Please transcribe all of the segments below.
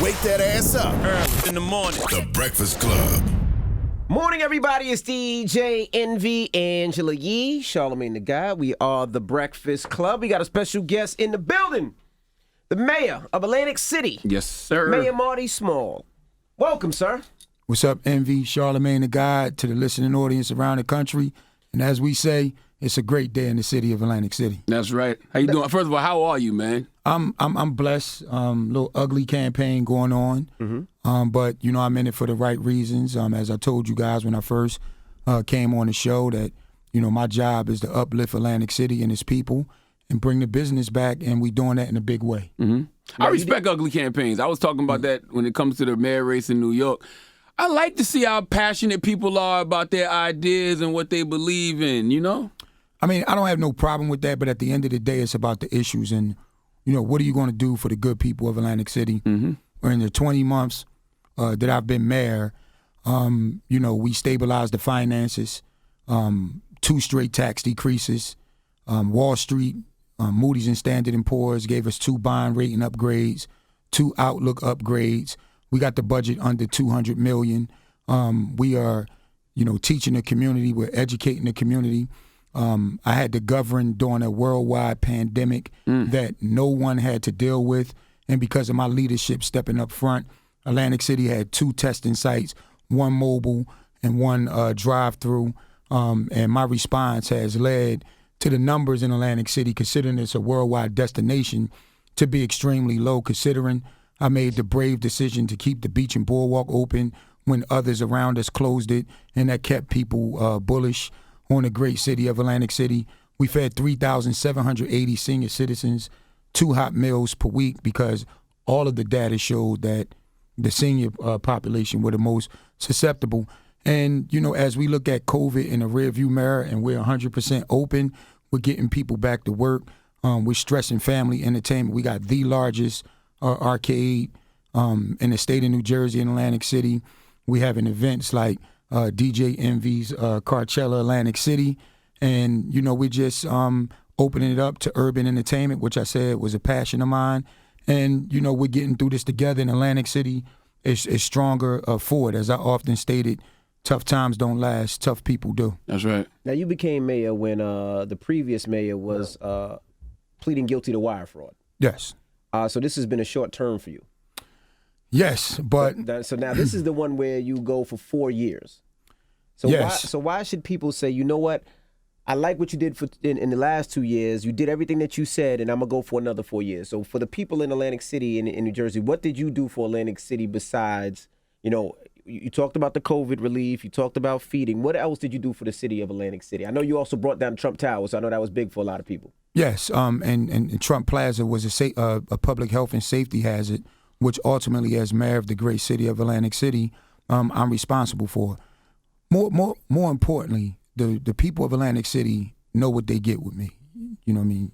Wake that ass up. Early in the morning. The Breakfast Club. Morning, everybody. It's DJ Envy, Angela Yee, Charlamagne the Guy. We are The Breakfast Club. We got a special guest in the building. The mayor of Atlantic City. Yes, sir. Mayor Marty Small. Welcome, sir. What's up, Envy? Charlamagne the Guy, to the listening audience around the country. And as we say, it's a great day in the city of Atlantic City. That's right. How you doing? First of all, how are you, man? I'm blessed. Little ugly campaign going on, but you know I'm in it for the right reasons. As I told you guys when I first came on the show, that you know my job is to uplift Atlantic City and its people and bring the business back, and we doing that in a big way. I respect ugly campaigns. I was talking about that when it comes to the mayor race in New York. I like to see how passionate people are about their ideas and what they believe in, you know? I mean, I don't have no problem with that, but at the end of the day, it's about the issues and, you know, what are you going to do for the good people of Atlantic City? Or in the 20 months that I've been mayor, you know, we stabilized the finances, 2 straight tax decreases, Wall Street, Moody's and Standard & Poor's gave us 2 bond rating upgrades, 2 outlook upgrades. We got the budget under $200 million. We are, you know, teaching the community. We're educating the community. I had to govern during a worldwide pandemic that no one had to deal with. And because of my leadership stepping up front, Atlantic City had 2 testing sites, 1 mobile and 1 drive-through. And my response has led to the numbers in Atlantic City, considering it's a worldwide destination, to be extremely low, considering I made the brave decision to keep the beach and boardwalk open when others around us closed it, and that kept people bullish on the great city of Atlantic City. We fed 3,780 senior citizens 2 hot meals per week because all of the data showed that the senior population were the most susceptible. And, you know, as we look at COVID in the rearview mirror and we're 100% open, we're getting people back to work. We're stressing family entertainment. We got the largest arcade in the state of New Jersey in Atlantic City. We having events like DJ Envy's Coachella Atlantic City. And, you know, we're just opening it up to urban entertainment, which I said was a passion of mine. And, you know, we're getting through this together, and Atlantic City is stronger for it. As I often stated, tough times don't last, tough people do. That's right. Now, you became mayor when the previous mayor was pleading guilty to wire fraud. Yes. So this has been a short term for you. Yes, but so now this is the one where you go for 4 years. So yes. why should people say, you know what, I like what you did in the last 2 years. You did everything that you said, and I'm gonna go for another 4 years. So for the people in Atlantic City in New Jersey, what did you do for Atlantic City besides, you know, you talked about the COVID relief, you talked about feeding. What else did you do for the city of Atlantic City? I know you also brought down Trump Tower, so I know that was big for a lot of people. Yes, and Trump Plaza was a public health and safety hazard, which ultimately, as mayor of the great city of Atlantic City, I'm responsible for. More importantly, the people of Atlantic City know what they get with me. You know what I mean?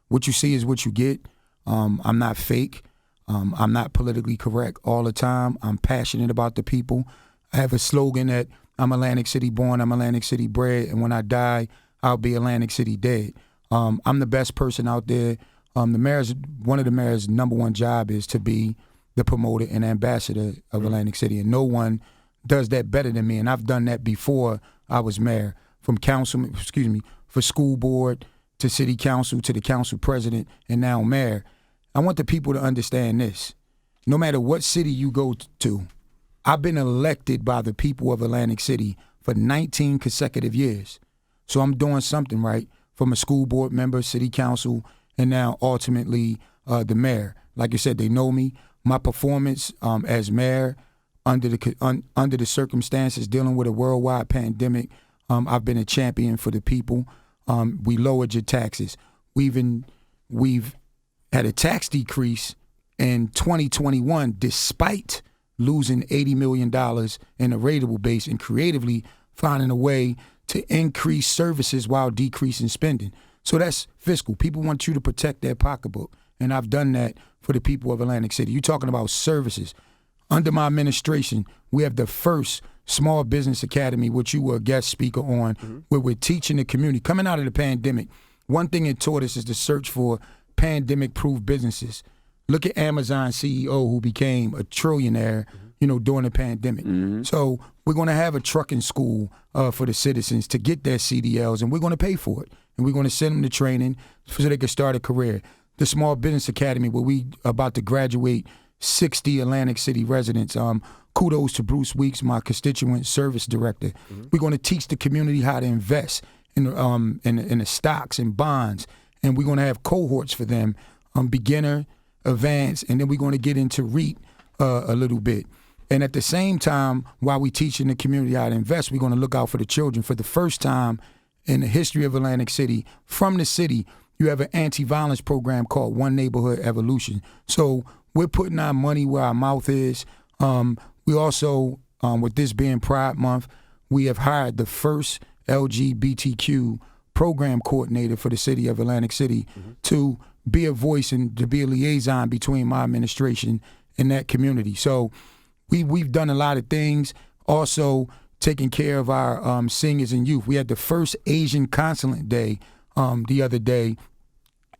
What you see is what you get. I'm not fake. I'm not politically correct all the time. I'm passionate about the people. I have a slogan that I'm Atlantic City born, I'm Atlantic City bred, and when I die, I'll be Atlantic City dead. I'm the best person out there. One of the mayor's #1 job is to be the promoter and ambassador of Atlantic City, and no one does that better than me. And I've done that before I was mayor, from for school board to city council to the council president, and now mayor. I want the people to understand this. No matter what city you go to, I've been elected by the people of Atlantic City for 19 consecutive years. So I'm doing something right, from a school board member, city council, and now ultimately the mayor. Like I said, they know me. My performance as mayor under the circumstances, dealing with a worldwide pandemic, I've been a champion for the people. We lowered your taxes. We've had a tax decrease in 2021 despite losing $80 million in a rateable base and creatively finding a way to increase services while decreasing spending. So that's fiscal. People want you to protect their pocketbook, and I've done that for the people of Atlantic City. You're talking about services. Under my administration, we have the first Small Business Academy, which you were a guest speaker on, where we're teaching the community. Coming out of the pandemic, one thing it taught us is to search for pandemic-proof businesses. Look at Amazon CEO who became a trillionaire, during the pandemic. So we're going to have a trucking school for the citizens to get their CDLs, and we're going to pay for it. And we're going to send them to training so they can start a career. The Small Business Academy, where we about to graduate 60 Atlantic City residents. Kudos to Bruce Weeks, my constituent service director. We're going to teach the community how to invest in the stocks and bonds, and we're going to have cohorts for them, beginner, advanced, and then we're going to get into REIT a little bit. And at the same time, while we're teaching the community how to invest, we're going to look out for the children. For the first time in the history of Atlantic City, from the city, you have an anti-violence program called One Neighborhood Evolution. So we're putting our money where our mouth is. We also, with this being Pride Month, we have hired the first LGBTQ program coordinator for the city of Atlantic City to be a voice and to be a liaison between my administration and that community. So we've done a lot of things. Also taking care of our seniors and youth. We had the first Asian Consulate Day the other day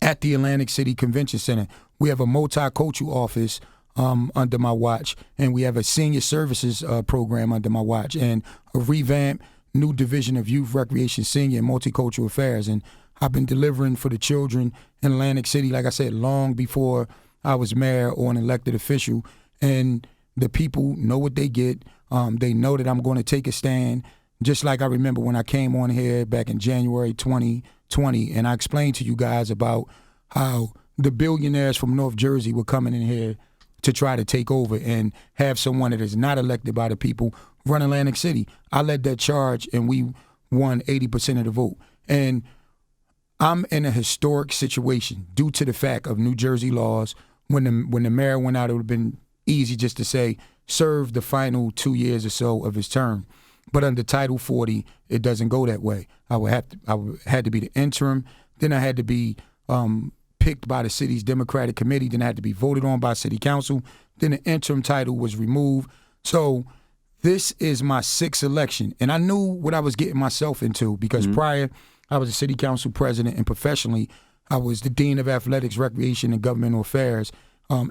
at the Atlantic City Convention Center. We have a multicultural office under my watch, and we have a senior services program under my watch, and a revamped new division of youth, recreation, senior, and multicultural affairs. And I've been delivering for the children in Atlantic City, like I said, long before I was mayor or an elected official. And the people know what they get. They know that I'm going to take a stand, just like I remember when I came on here back in January 2020, and I explained to you guys about how the billionaires from North Jersey were coming in here to try to take over and have someone that is not elected by the people run Atlantic City. I led that charge, and we won 80% of the vote. And I'm in a historic situation due to the fact of New Jersey laws. When the mayor went out, it would have been easy just to say, serve the final 2 years or so of his term. But under Title 40, it doesn't go that way. I had to be the interim. Then I had to be picked by the city's Democratic Committee. Then I had to be voted on by City Council. Then the interim title was removed. So this is my sixth election. And I knew what I was getting myself into because prior, I was a City Council president, and professionally, I was the Dean of Athletics, Recreation, and Governmental Affairs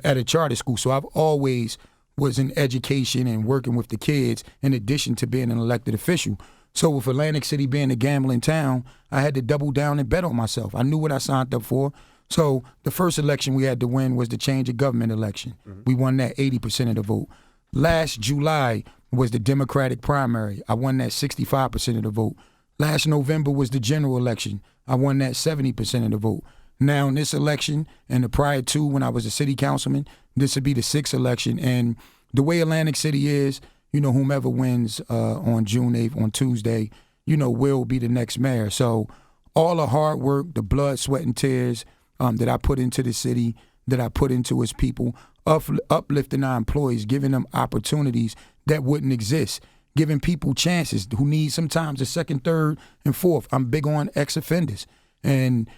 at a charter school. So I've always was in education and working with the kids in addition to being an elected official. So with Atlantic City being a gambling town, I had to double down and bet on myself. I knew what I signed up for. So the first election we had to win was the change of government election. We won that 80% of the vote. Last July was the Democratic primary. I won that 65% of the vote. Last November was the general election. I won that 70% of the vote. Now in this election and the prior two when I was a city councilman, this would be the sixth election. And the way Atlantic City is, whomever wins on June 8th, on Tuesday, will be the next mayor. So all the hard work, the blood, sweat, and tears that I put into the city, that I put into its people, uplifting our employees, giving them opportunities that wouldn't exist, giving people chances who need sometimes a second, third, and fourth. I'm big on ex-offenders. And,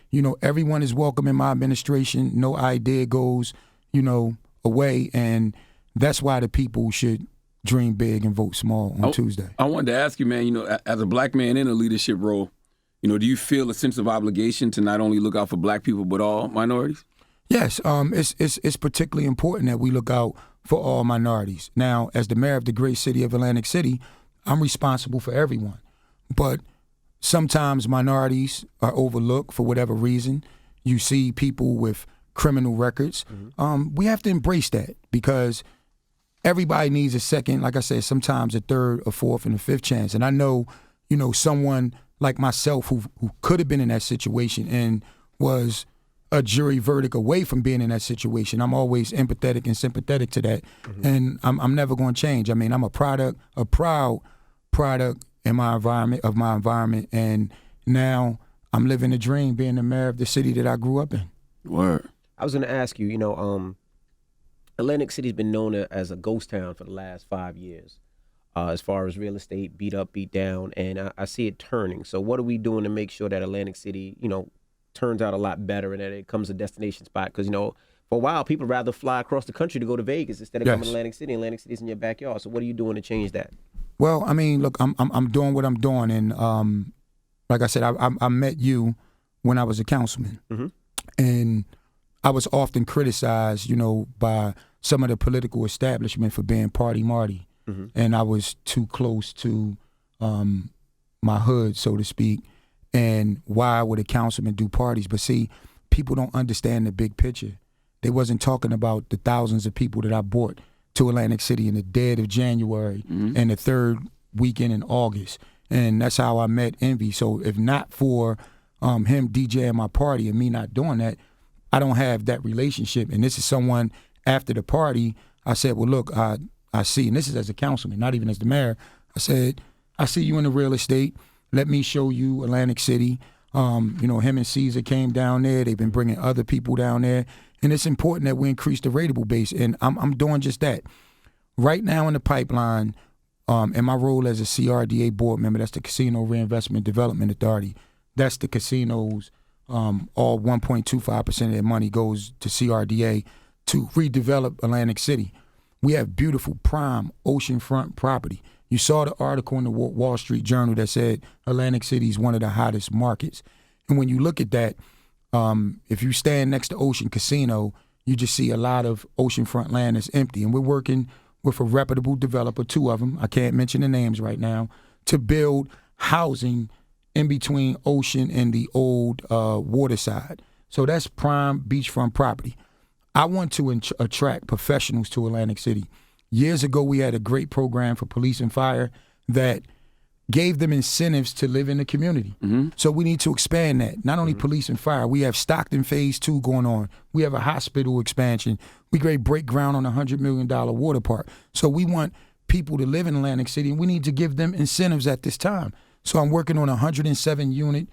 everyone is welcome in my administration. No idea goes, away. And that's why the people should dream big and vote small on Tuesday. I wanted to ask you, man, as a black man in a leadership role, do you feel a sense of obligation to not only look out for black people, but all minorities? Yes. It's particularly important that we look out for all minorities. Now, as the mayor of the great city of Atlantic City, I'm responsible for everyone. But sometimes minorities are overlooked for whatever reason. You see people with criminal records. We have to embrace that because everybody needs a second, like I said, sometimes a third, a fourth, and a fifth chance. And I know, someone like myself who could have been in that situation and was a jury verdict away from being in that situation. I'm always empathetic and sympathetic to that. And I'm never going to change. I mean, I'm a proud product in my environment, and now I'm living a dream being the mayor of the city that I grew up in. Word. I was going to ask you, Atlantic City's been known as a ghost town for the last 5 years, as far as real estate, beat up, beat down, and I see it turning. So what are we doing to make sure that Atlantic City, turns out a lot better and that it becomes a destination spot? Because, for a while, people rather fly across the country to go to Vegas instead of coming to Atlantic City. Atlantic City's in your backyard. So what are you doing to change that? Well, I mean, look, I'm doing what I'm doing, and like I said, I met you when I was a councilman, and I was often criticized, by some of the political establishment for being Party Marty. And I was too close to my hood, so to speak. And why would a councilman do parties? But see, people don't understand the big picture. They wasn't talking about the thousands of people that I brought to Atlantic City in the dead of January and the third weekend in August. And that's how I met Envy. So if not for him DJing my party and me not doing that, I don't have that relationship. And this is someone after the party, I said, well, look, I see, and this is as a councilman, not even as the mayor. I said, I see you in the real estate. Let me show you Atlantic City. Him and Caesar came down there. They've been bringing other people down there. And it's important that we increase the rateable base. And I'm doing just that. Right now in the pipeline, in my role as a CRDA board member, that's the Casino Reinvestment Development Authority. That's the casinos, all 1.25% of their money goes to CRDA to redevelop Atlantic City. We have beautiful prime oceanfront property. You saw the article in the Wall Street Journal that said Atlantic City is one of the hottest markets. And when you look at that, if you stand next to Ocean Casino, you just see a lot of oceanfront land that's empty. And we're working with a reputable developer, 2 of them, I can't mention the names right now, to build housing in between Ocean and the old waterside. So that's prime beachfront property. I want to attract professionals to Atlantic City. Years ago, we had a great program for police and fire that gave them incentives to live in the community. So we need to expand that. Not only police and fire, we have Stockton Phase 2 going on. We have a hospital expansion. We break ground on a $100 million water park. So we want people to live in Atlantic City, and we need to give them incentives at this time. So I'm working on a 107-unit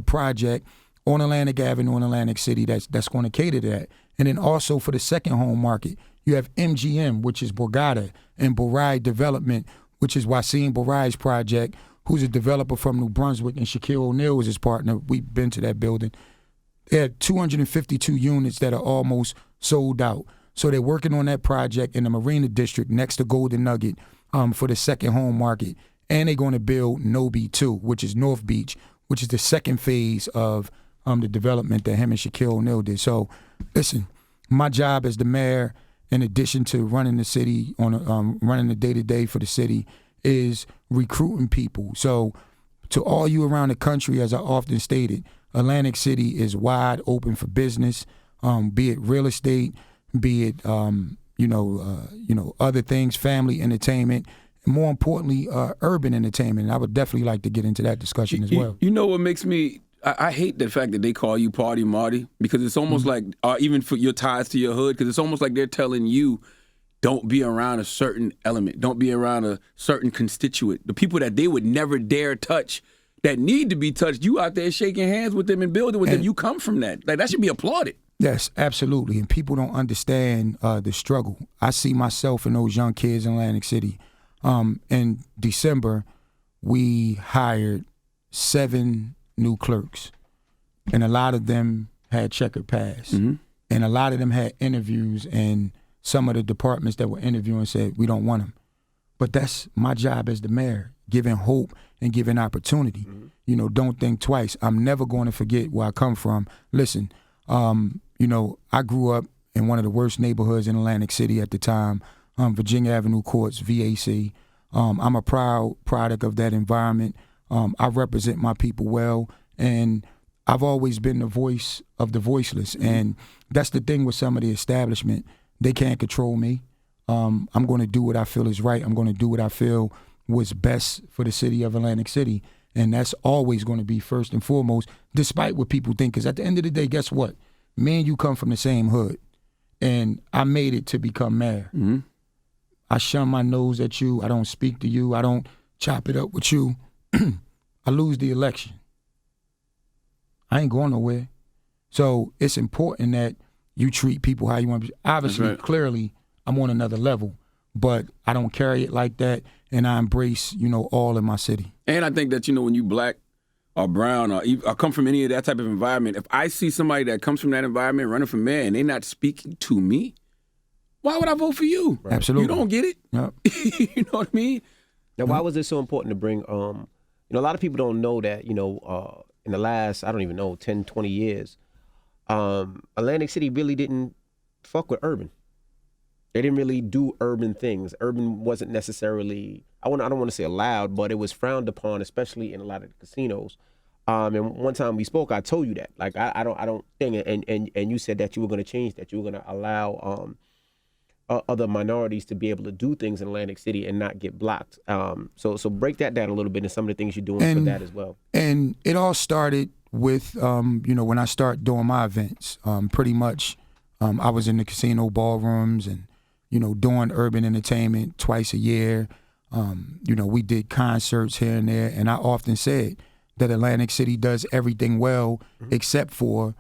project on Atlantic Avenue in Atlantic City that's going to cater to that. And then also for the second home market, you have MGM, which is Borgata, and Borai Development, which is Wasim Borai's project, who's a developer from New Brunswick, and Shaquille O'Neal is his partner. We've been to that building. They had 252 units that are almost sold out. So they're working on that project in the Marina District next to Golden Nugget for the second home market. And they're going to build Nobi 2, which is North Beach, which is the second phase of the development that him and Shaquille O'Neal did. So, listen, my job as the mayor, in addition to running the city, running the day-to-day for the city, is recruiting people. So to all you around the country, as I often stated, Atlantic City is wide open for business, be it real estate, be it other things, family entertainment, and more importantly, urban entertainment. And I would definitely like to get into that discussion as well. You know what makes me I hate the fact that they call you Party Marty, because it's almost like, even for your ties to your hood, because it's almost like they're telling you, don't be around a certain element, don't be around a certain constituent. The people that they would never dare touch, that need to be touched, you out there shaking hands with them and building with them. You come from that. Like, that should be applauded. Yes, absolutely. And people don't understand the struggle. I see myself and those young kids in Atlantic City. In December, we hired 7 new clerks, and a lot of them had checkered past, and a lot of them had interviews, and some of the departments that were interviewing said, we don't want them. But that's my job as the mayor, giving hope and giving opportunity. Don't think twice. I'm never going to forget where I come from. Listen, I grew up in one of the worst neighborhoods in Atlantic City at the time, Virginia Avenue Courts, VAC. I'm a proud product of that environment. I represent my people well, and I've always been the voice of the voiceless. And that's the thing with some of the establishment. They can't control me. I'm going to do what I feel is right. I'm going to do what I feel was best for the city of Atlantic City. And that's always going to be first and foremost, despite what people think. Because at the end of the day, guess what? Me and you come from the same hood. And I made it to become mayor. I shun my nose at you. I don't speak to you. I don't chop it up with you. I lose the election. I ain't going nowhere. So it's important that you treat people how you want to be. Obviously, clearly, I'm on another level, but I don't carry it like that, and I embrace, all in my city. And I think that, when you black or brown or come from any of that type of environment, if I see somebody that comes from that environment running for mayor and they're not speaking to me, why would I vote for you? Right. Absolutely. You don't get it. Yep. You know what I mean? Now, why was it so important to bring, a lot of people don't know that, in the last, I don't even know, 10, 20 years, Atlantic City really didn't fuck with urban. They didn't really do urban things. Urban wasn't necessarily, I don't want to say allowed, but it was frowned upon, especially in a lot of the casinos. And one time we spoke, I told you that. Like I don't think, and you said that you were going to change that. You were going to allow other minorities to be able to do things in Atlantic City and not get blocked. So break that down a little bit and some of the things you're doing for that as well. And it all started with when I start doing my events. Pretty much, I was in the casino ballrooms and doing urban entertainment twice a year. We did concerts here and there, and I often said that Atlantic City does everything well except for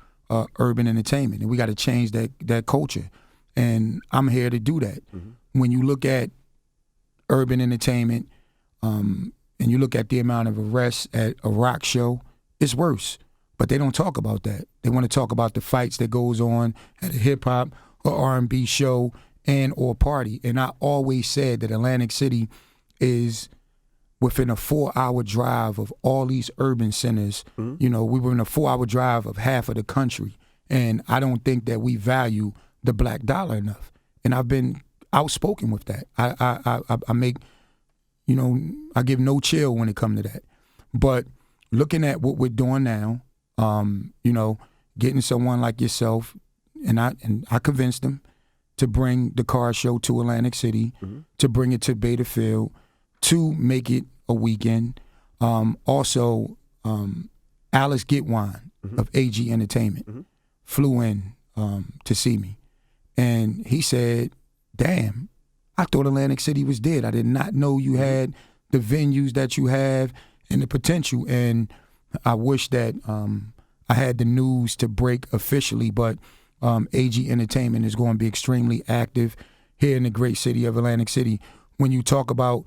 urban entertainment, and we got to change that culture. And I'm here to do that. When you look at urban entertainment, and you look at the amount of arrests at a rock show, it's worse. But they don't talk about that. They want to talk about the fights that goes on at a hip hop or R&B show and or party. And I always said that Atlantic City is within a 4-hour drive of all these urban centers. We were in a 4-hour drive of half of the country. And I don't think that we value the black dollar enough. And I've been outspoken with that. I make, I give no chill when it comes to that. But looking at what we're doing now, getting someone like yourself, and I convinced them to bring the car show to Atlantic City, to bring it to Beta Field, to make it a weekend. Also, Alice Gitwine of AG Entertainment flew in to see me. And he said, damn, I thought Atlantic City was dead. I did not know you had the venues that you have and the potential. And I wish that I had the news to break officially, but AG Entertainment is going to be extremely active here in the great city of Atlantic City. When you talk about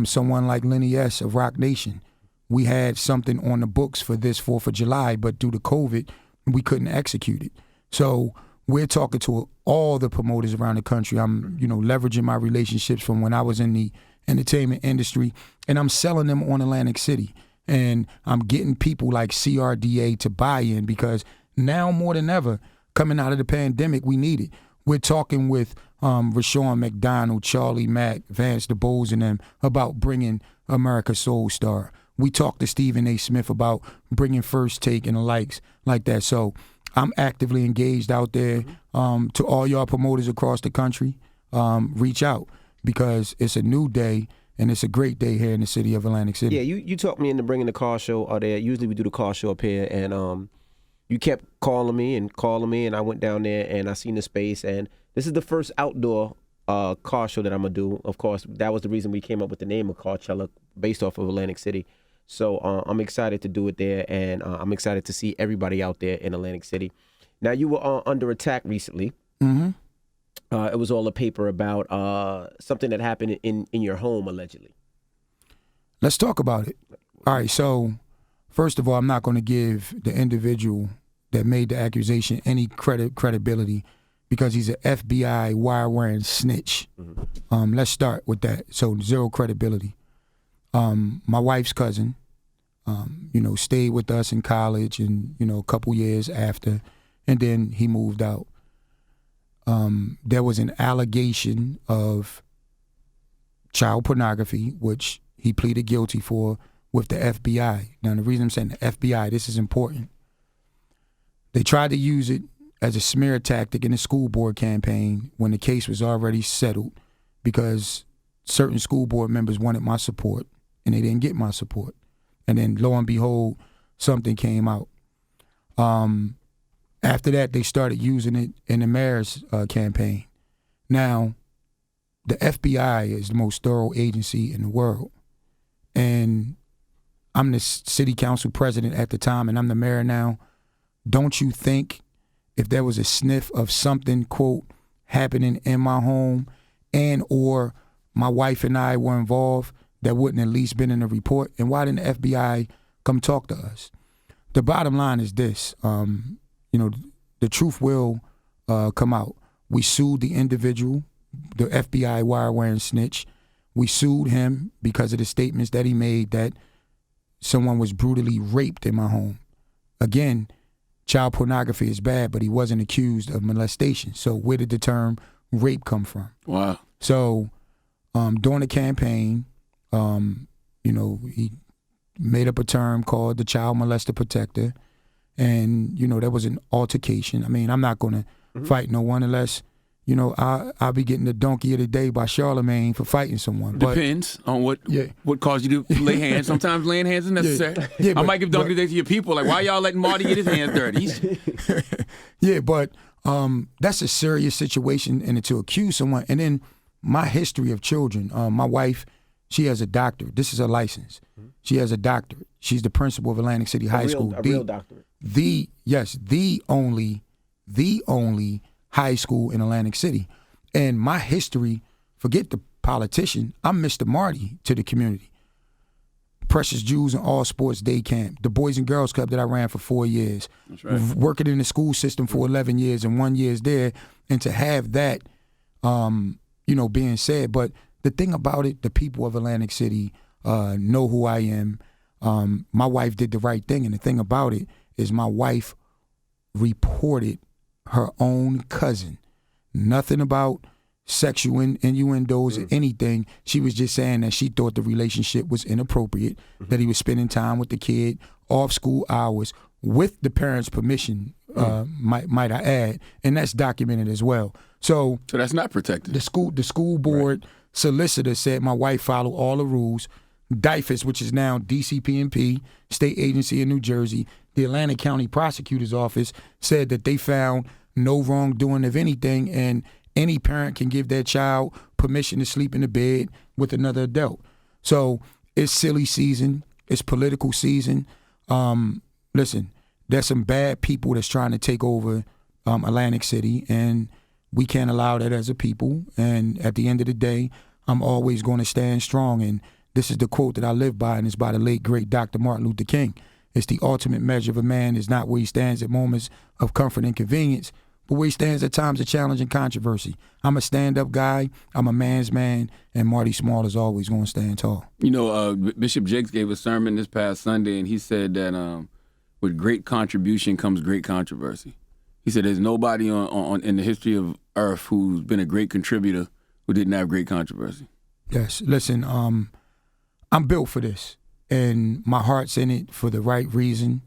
someone like Lenny S. of Rock Nation, we had something on the books for this 4th of July, but due to COVID, we couldn't execute it. So we're talking to all the promoters around the country. I'm, leveraging my relationships from when I was in the entertainment industry, and I'm selling them on Atlantic City. And I'm getting people like CRDA to buy in because now more than ever, coming out of the pandemic, we need it. We're talking with Rashawn McDonald, Charlie Mack, Vance DeBose and them about bringing America's Soul Star. We talked to Stephen A. Smith about bringing First Take and the likes like that. So I'm actively engaged out there. To all y'all promoters across the country, reach out because it's a new day and it's a great day here in the city of Atlantic City. Yeah, you talked me into bringing the car show out there. Usually we do the car show up here, and you kept calling me, and I went down there and I seen the space, and this is the first outdoor car show that I'm gonna do. Of course, that was the reason we came up with the name of Carchella, based off of Atlantic City. So I'm excited to do it there, and I'm excited to see everybody out there in Atlantic City. Now, you were under attack recently. It was all a paper about something that happened in your home, allegedly. Let's talk about it. All right, so first of all, I'm not going to give the individual that made the accusation any credibility because he's an FBI wire-wearing snitch. Let's start with that. So zero credibility. My wife's cousin, stayed with us in college and, a couple years after, and then he moved out. There was an allegation of child pornography, which he pleaded guilty for with the FBI. Now, the reason I'm saying the FBI, this is important. They tried to use it as a smear tactic in the school board campaign when the case was already settled because certain school board members wanted my support and they didn't get my support. And then lo and behold, something came out. After that, they started using it in the mayor's campaign. Now, the FBI is the most thorough agency in the world. And I'm the city council president at the time, and I'm the mayor now. Don't you think if there was a sniff of something, quote, happening in my home and or my wife and I were involved, that wouldn't at least been in the report? And why didn't the FBI come talk to us? The bottom line is this. The truth will come out. We sued the individual, the FBI wire-wearing snitch. We sued him because of the statements that he made that someone was brutally raped in my home. Again, child pornography is bad, but he wasn't accused of molestation. So where did the term rape come from? Wow. So during the campaign, he made up a term called the child molester protector. And, there was an altercation. I mean, I'm not going to fight no one unless, I'll be getting the donkey of the day by Charlamagne for fighting someone. Depends on what caused you to lay hands. Sometimes laying hands is necessary. I might give donkey of the day to your people. Like, why y'all letting Marty get his hands dirty? Yeah, but that's a serious situation, and to accuse someone. And then my history of children, my wife, she has a doctorate. This is her license. She has a doctorate. She's the principal of Atlantic City High School. A real doctorate. The only high school in Atlantic City. And my history, forget the politician, I'm Mr. Marty to the community. Precious Jews and All Sports Day Camp, the Boys and Girls Club that I ran for 4 years. That's right. Working in the school system for 11 years and 1 year there. And to have that, being said. But the thing about it, the people of Atlantic City know who I am. My wife did the right thing. And the thing about it is my wife reported her own cousin. Nothing about sexual innuendos or anything. She was just saying that she thought the relationship was inappropriate, that he was spending time with the kid off school hours with the parents' permission, might I add, and that's documented as well. So that's not protected. The school board solicitor said my wife followed all the rules. DIFAS, which is now DCPMP, state agency in New Jersey, the Atlantic County Prosecutor's Office said that they found no wrongdoing of anything, and any parent can give their child permission to sleep in the bed with another adult. So it's silly season. It's political season. Listen, there's some bad people that's trying to take over Atlantic City, and we can't allow that as a people. And at the end of the day, I'm always going to stand strong. And this is the quote that I live by, and it's by the late, great Dr. Martin Luther King. It's the ultimate measure of a man is not where he stands at moments of comfort and convenience, but where he stands at times of challenge and controversy. I'm a stand-up guy. I'm a man's man, and Marty Small is always going to stand tall. Bishop Jakes gave a sermon this past Sunday, and he said that with great contribution comes great controversy. He said there's nobody on in the history of Earth who's been a great contributor who didn't have great controversy. Yes. Listen, I'm built for this, and my heart's in it for the right reason.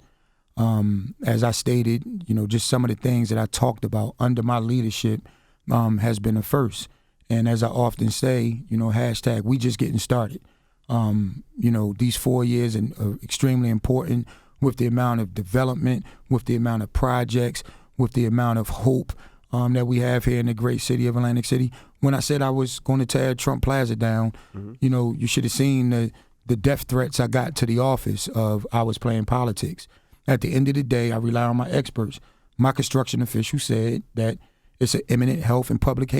As I stated, just some of the things that I talked about under my leadership has been a first. And as I often say, hashtag, we just getting started. These 4 years are extremely important with the amount of development, with the amount of projects, with the amount of hope that we have here in the great city of Atlantic City. When I said I was going to tear Trump Plaza down, you should have seen the death threats I got to the office of I was playing politics. At the end of the day, I rely on my experts. My construction official said that it's an imminent health and public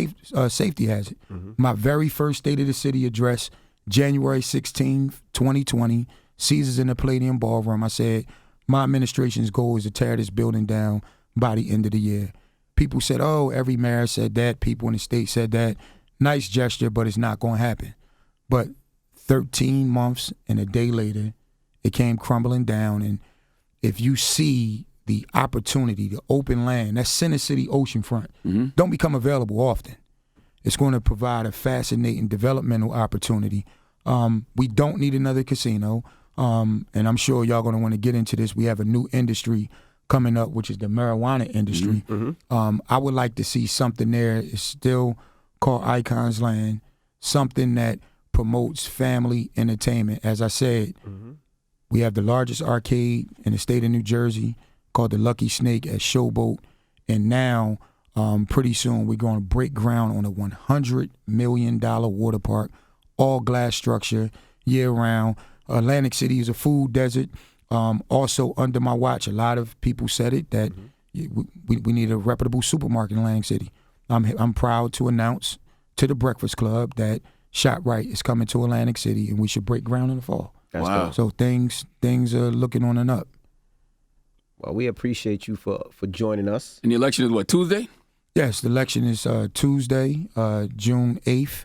safety hazard. My very first State of the City address, January 16, 2020, Caesars in the Palladium Ballroom, I said, my administration's goal is to tear this building down by the end of the year. People said, oh, every mayor said that. People in the state said that. Nice gesture, but it's not going to happen. But 13 months and a day later, it came crumbling down. And if you see the opportunity, the open land, that's Center City oceanfront, don't become available often. It's going to provide a fascinating developmental opportunity. We don't need another casino, and I'm sure y'all going to want to get into this. We have a new industry coming up, which is the marijuana industry. I would like to see something there. It's still called Icons Land, something that promotes family entertainment. As I said, we have the largest arcade in the state of New Jersey called the Lucky Snake at Showboat. And now, pretty soon, we're going to break ground on a $100 million water park, all glass structure, year-round. Atlantic City is a food desert. Also, under my watch, a lot of people said it, that we need a reputable supermarket in Atlantic City. I'm proud to announce to the Breakfast Club that ShopRite is coming to Atlantic City, and we should break ground in the fall. Wow. So things are looking on and up. Well, we appreciate you for joining us. And the election is what, Tuesday? Yes, the election is Tuesday, June 8th.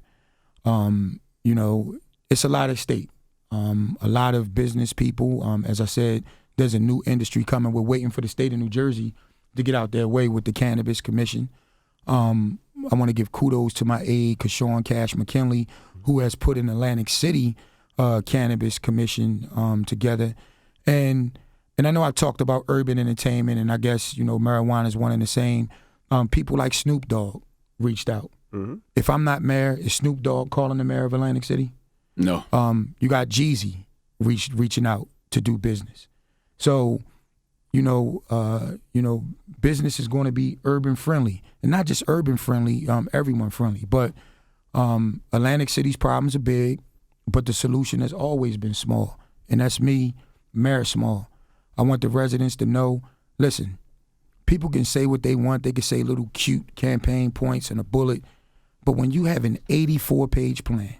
It's a lot at stake. A lot of business people. As I said, there's a new industry coming. We're waiting for the state of New Jersey to get out their way with the Cannabis Commission. I want to give kudos to my aide, Keshawn Cash McKinley, who has put an Atlantic City Cannabis Commission together. And I know I talked about urban entertainment, and I guess, marijuana is one and the same. People like Snoop Dogg reached out. Mm-hmm. If I'm not mayor, is Snoop Dogg calling the mayor of Atlantic City? No. You got Jeezy reaching out to do business. So, business is going to be urban friendly, and not just urban friendly, everyone friendly. But Atlantic City's problems are big, but the solution has always been small, and that's me, Mayor Small. I want the residents to know, listen, people can say what they want. They can say little cute campaign points and a bullet, but when you have an 84-page plan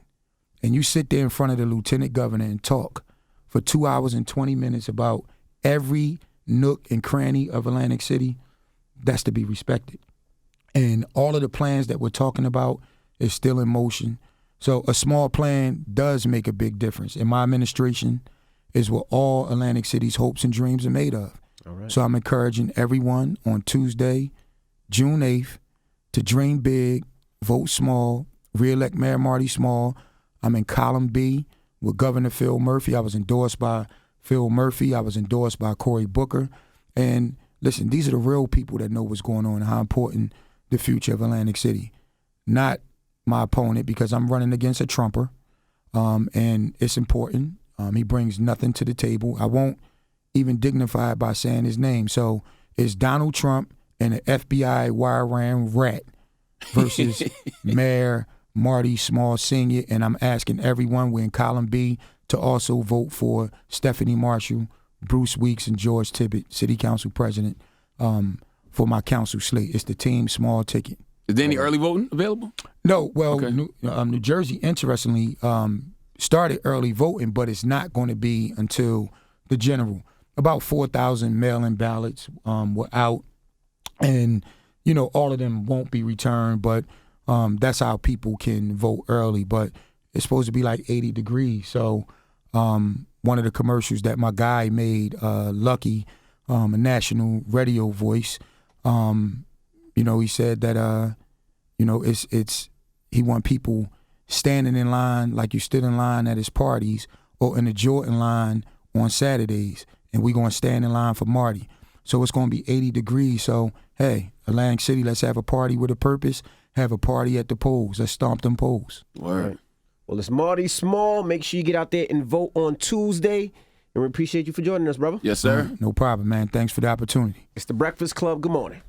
and you sit there in front of the lieutenant governor and talk for 2 hours and 20 minutes about every nook and cranny of Atlantic City, that's to be respected. And all of the plans that we're talking about is still in motion. So a small plan does make a big difference. And my administration is what all Atlantic City's hopes and dreams are made of. All right. So I'm encouraging everyone on Tuesday, June 8th, to dream big, vote small, re-elect Mayor Marty Small. I'm in column B with Governor Phil Murphy. I was endorsed by Phil Murphy. I was endorsed by Cory Booker. And listen, these are the real people that know what's going on and how important the future of Atlantic City. Not my opponent, because I'm running against a Trumper, and it's important. He brings nothing to the table. I won't even dignify it by saying his name. So it's Donald Trump and an FBI wire ran rat versus Mayor Marty Small Sr., and I'm asking everyone, we're in column B, to also vote for Stephanie Marshall, Bruce Weeks, and George Tibbet, City Council President, for my council slate. It's the team small ticket. Is there any early voting available? No. Well, okay. New Jersey, interestingly, started early voting, but it's not going to be until the general. About 4,000 mail-in ballots were out, and, all of them won't be returned, but that's how people can vote early. But it's supposed to be like 80 degrees. So one of the commercials that my guy made, Lucky, a national radio voice, he said that, he want people standing in line like you stood in line at his parties or in the Jordan line on Saturdays, and we're going to stand in line for Marty. So it's going to be 80 degrees. So, hey, Atlantic City, let's have a party with a purpose. Have a party at the polls. Let's stomp them polls. Word. Right. Well, it's Marty Small. Make sure you get out there and vote on Tuesday. And we appreciate you for joining us, brother. Yes, sir. No problem, man. Thanks for the opportunity. It's The Breakfast Club. Good morning.